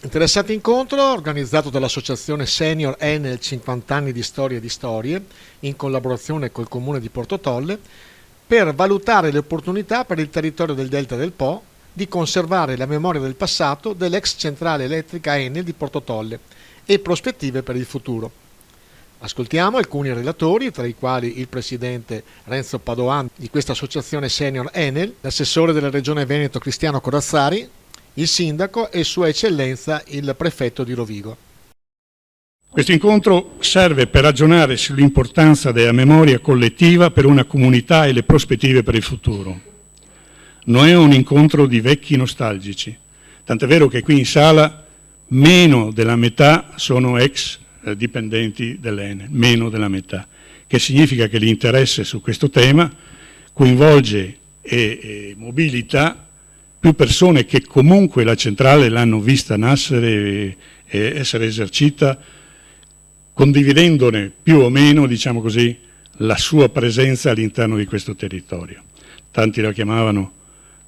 Interessante incontro organizzato dall'associazione Senior Enel 50 anni di storie e di storie, in collaborazione col comune di Portotolle, per valutare le opportunità per il territorio del Delta del Po di conservare la memoria del passato dell'ex centrale elettrica Enel di Portotolle e prospettive per il futuro. Ascoltiamo alcuni relatori, tra i quali il presidente Renzo Padoan di questa associazione Senior Enel, l'assessore della regione Veneto Cristiano Corazzari, il sindaco e Sua Eccellenza il prefetto di Rovigo. Questo incontro serve per ragionare sull'importanza della memoria collettiva per una comunità e le prospettive per il futuro. Non è un incontro di vecchi nostalgici, tant'è vero che qui in sala meno della metà sono ex dipendenti dell'Enel, meno della metà, che significa che l'interesse su questo tema coinvolge e mobilita più persone che comunque la centrale l'hanno vista nascere e essere esercita, condividendone più o meno, diciamo così, la sua presenza all'interno di questo territorio. Tanti la chiamavano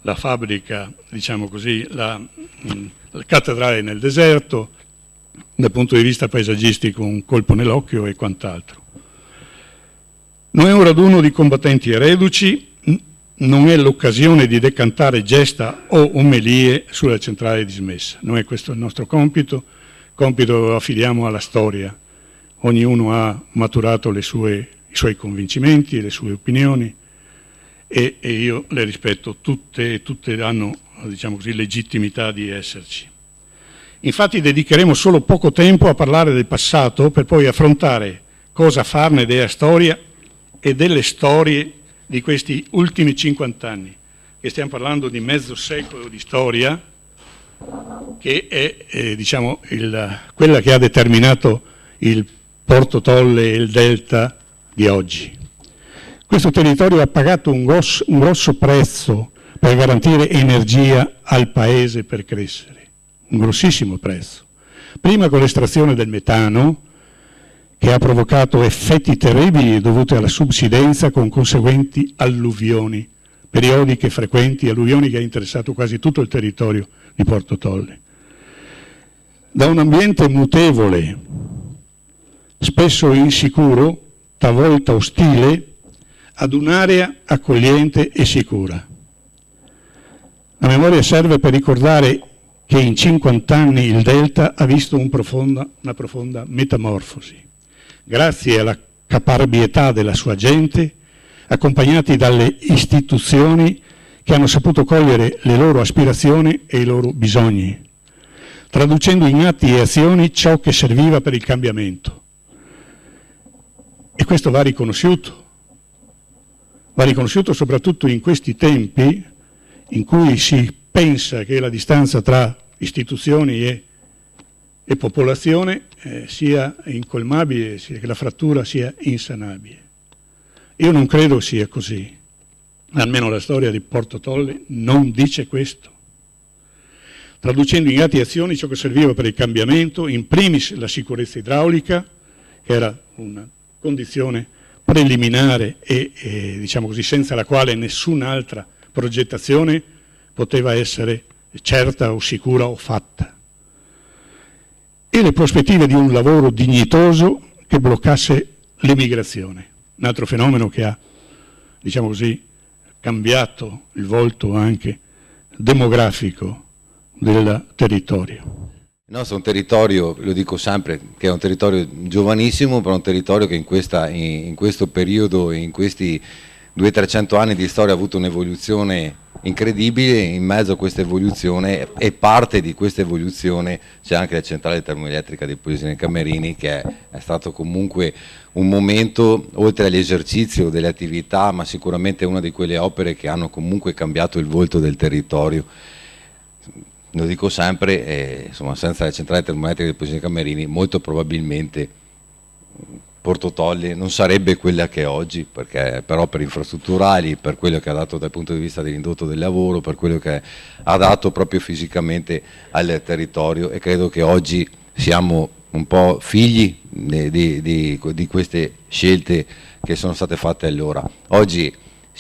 la fabbrica, diciamo così, la cattedrale nel deserto, dal punto di vista paesaggistico un colpo nell'occhio e quant'altro. Non è un raduno di combattenti e reduci, non è l'occasione di decantare gesta o omelie sulla centrale dismessa. Non è questo il nostro compito lo affidiamo alla storia. Ognuno ha maturato i suoi convincimenti e le sue opinioni e io le rispetto tutte e tutte hanno, diciamo così, legittimità di esserci. Infatti dedicheremo solo poco tempo a parlare del passato per poi affrontare cosa farne della storia e delle storie di questi ultimi 50 anni, che stiamo parlando di mezzo secolo di storia, che è diciamo quella che ha determinato il Portotolle e il Delta di oggi. Questo territorio ha pagato un grosso prezzo per garantire energia al paese per crescere, un grossissimo prezzo. Prima con l'estrazione del metano, che ha provocato effetti terribili dovuti alla subsidenza con conseguenti alluvioni, periodiche e frequenti, alluvioni che ha interessato quasi tutto il territorio di Portotolle. Da un ambiente mutevole, spesso insicuro, talvolta ostile, ad un'area accogliente e sicura. La memoria serve per ricordare che in 50 anni il Delta ha visto una profonda metamorfosi, grazie alla caparbietà della sua gente, accompagnati dalle istituzioni che hanno saputo cogliere le loro aspirazioni e i loro bisogni, traducendo in atti e azioni ciò che serviva per il cambiamento. E questo va riconosciuto soprattutto in questi tempi in cui si pensa che la distanza tra istituzioni e popolazione sia incolmabile, che la frattura sia insanabile. Io non credo sia così, almeno la storia di Portotolle non dice questo. Traducendo in atti e azioni ciò che serviva per il cambiamento, in primis la sicurezza idraulica, che era una condizione preliminare e diciamo così, senza la quale nessun'altra progettazione poteva essere certa o sicura o fatta. E le prospettive di un lavoro dignitoso che bloccasse l'emigrazione, un altro fenomeno che ha, diciamo così, cambiato il volto anche demografico del territorio. Il nostro è un territorio, lo dico sempre, che è un territorio giovanissimo, però un territorio che in questo periodo, in questi 200-300 anni di storia ha avuto un'evoluzione incredibile. In mezzo a questa evoluzione e parte di questa evoluzione c'è anche la centrale termoelettrica di Polesine Camerini, che è stato comunque un momento, oltre all'esercizio delle attività, ma sicuramente una di quelle opere che hanno comunque cambiato il volto del territorio. Lo dico sempre, insomma, senza la centrale termoelettrica di Polesine Camerini molto probabilmente Portotolle non sarebbe quella che è oggi, perché per opere infrastrutturali, per quello che ha dato dal punto di vista dell'indotto del lavoro, per quello che ha dato proprio fisicamente al territorio, e credo che oggi siamo un po' figli di queste scelte che sono state fatte allora. Oggi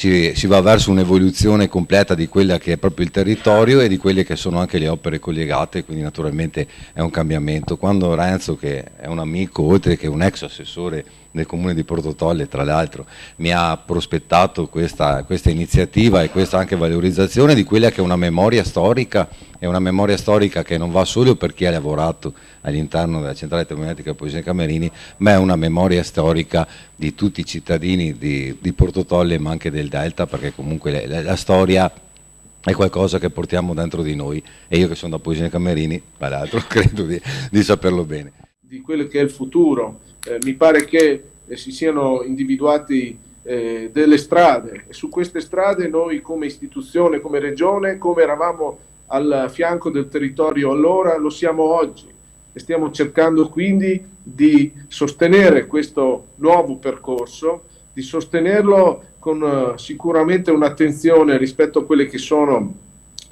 si va verso un'evoluzione completa di quella che è proprio il territorio e di quelle che sono anche le opere collegate, quindi naturalmente è un cambiamento. Quando Renzo, che è un amico oltre che un ex assessore del comune di Portotolle, tra l'altro, mi ha prospettato questa iniziativa e questa anche valorizzazione di quella che è una memoria storica, che non va solo per chi ha lavorato all'interno della centrale termoelettrica Poggine Camerini, ma è una memoria storica di tutti i cittadini di Portotolle, ma anche del Delta, perché comunque la storia è qualcosa che portiamo dentro di noi, e io che sono da Poggine Camerini, tra l'altro, credo di saperlo bene. Di quello che è il futuro, mi pare che si siano individuati delle strade, e su queste strade noi come istituzione, come regione, come eravamo al fianco del territorio allora, lo siamo oggi, e stiamo cercando quindi di sostenere questo nuovo percorso, di sostenerlo con sicuramente un'attenzione rispetto a quelle che sono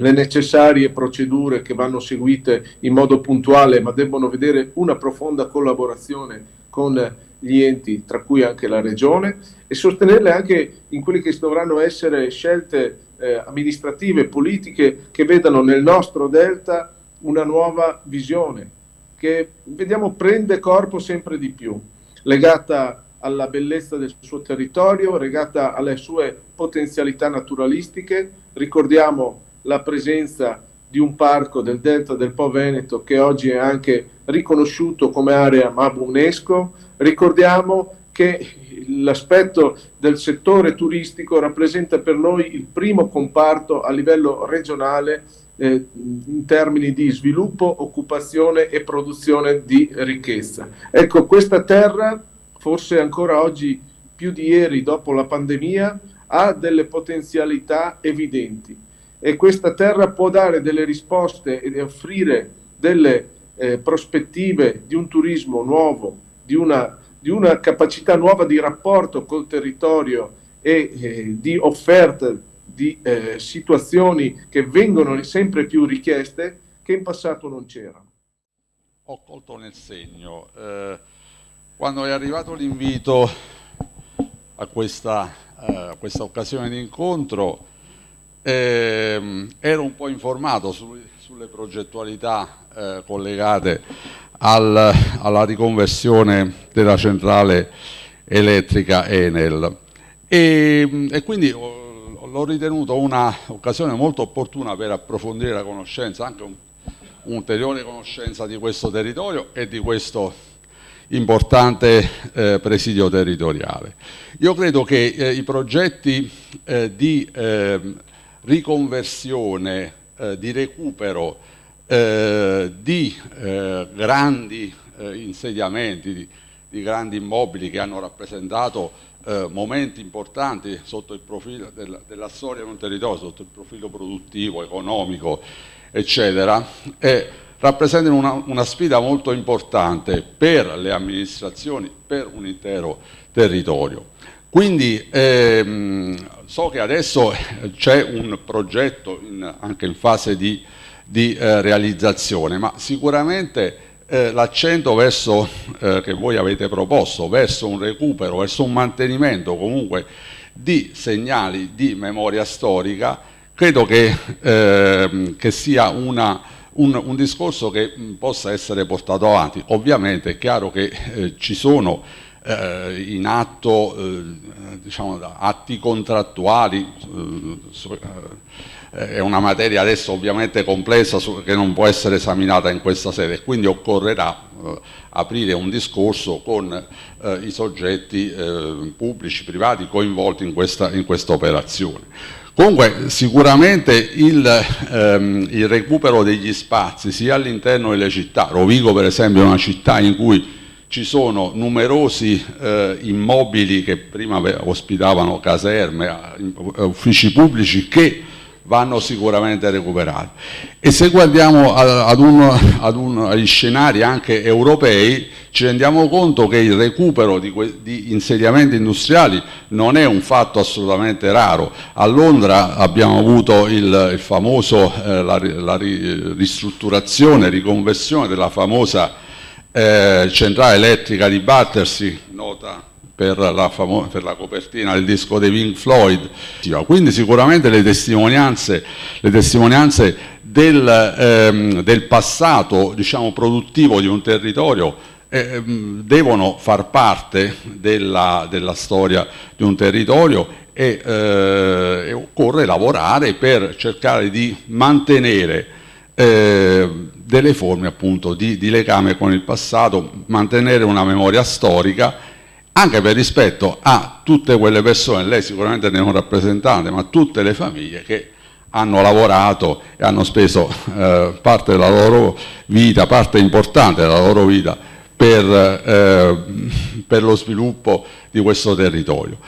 le necessarie procedure che vanno seguite in modo puntuale, ma debbono vedere una profonda collaborazione con gli enti, tra cui anche la Regione, e sostenerle anche in quelle che dovranno essere scelte amministrative, politiche, che vedano nel nostro Delta una nuova visione, che vediamo prende corpo sempre di più, legata alla bellezza del suo territorio, legata alle sue potenzialità naturalistiche. Ricordiamo la presenza di un parco del Delta del Po Veneto che oggi è anche riconosciuto come area MAB UNESCO. Ricordiamo che l'aspetto del settore turistico rappresenta per noi il primo comparto a livello regionale in termini di sviluppo, occupazione e produzione di ricchezza. Ecco, questa terra, forse ancora oggi più di ieri dopo la pandemia, ha delle potenzialità evidenti, e questa terra può dare delle risposte e offrire delle prospettive di un turismo nuovo, di una capacità nuova di rapporto col territorio e di offerta di situazioni che vengono sempre più richieste, che in passato non c'erano. Ho colto nel segno. Quando è arrivato l'invito a questa occasione di incontro, ero un po' informato sulle progettualità collegate alla riconversione della centrale elettrica Enel, e quindi l'ho ritenuto un'occasione molto opportuna per approfondire la conoscenza, anche un'ulteriore conoscenza di questo territorio e di questo importante presidio territoriale. Io credo che i progetti di riconversione, di recupero di grandi insediamenti, di grandi immobili che hanno rappresentato momenti importanti sotto il profilo della storia di un territorio, sotto il profilo produttivo, economico, eccetera, rappresentano una sfida molto importante per le amministrazioni, per un intero territorio. Quindi so che adesso c'è un progetto anche in fase di realizzazione, ma sicuramente l'accento che voi avete proposto verso un recupero, verso un mantenimento comunque di segnali di memoria storica, credo che sia un discorso che possa essere portato avanti. Ovviamente è chiaro che ci sono in atto diciamo, atti contrattuali, è una materia adesso ovviamente complessa che non può essere esaminata in questa sede, quindi occorrerà aprire un discorso con i soggetti pubblici, privati coinvolti in questa operazione. Comunque sicuramente il recupero degli spazi sia all'interno delle città, Rovigo per esempio è una città in cui ci sono numerosi immobili che prima ospitavano caserme, uffici pubblici che vanno sicuramente recuperati, e se guardiamo agli scenari anche europei ci rendiamo conto che il recupero di insediamenti industriali non è un fatto assolutamente raro. A Londra abbiamo avuto il famoso la ristrutturazione, riconversione della famosa centrale elettrica di Battersea, nota per la copertina del disco dei Pink Floyd. Quindi sicuramente le testimonianze del passato, diciamo, produttivo di un territorio devono far parte della storia di un territorio e occorre lavorare per cercare di mantenere delle forme appunto di legame con il passato, mantenere una memoria storica, anche per rispetto a tutte quelle persone, lei sicuramente ne è un rappresentante, ma tutte le famiglie che hanno lavorato e hanno speso parte della loro vita, parte importante della loro vita per lo sviluppo di questo territorio.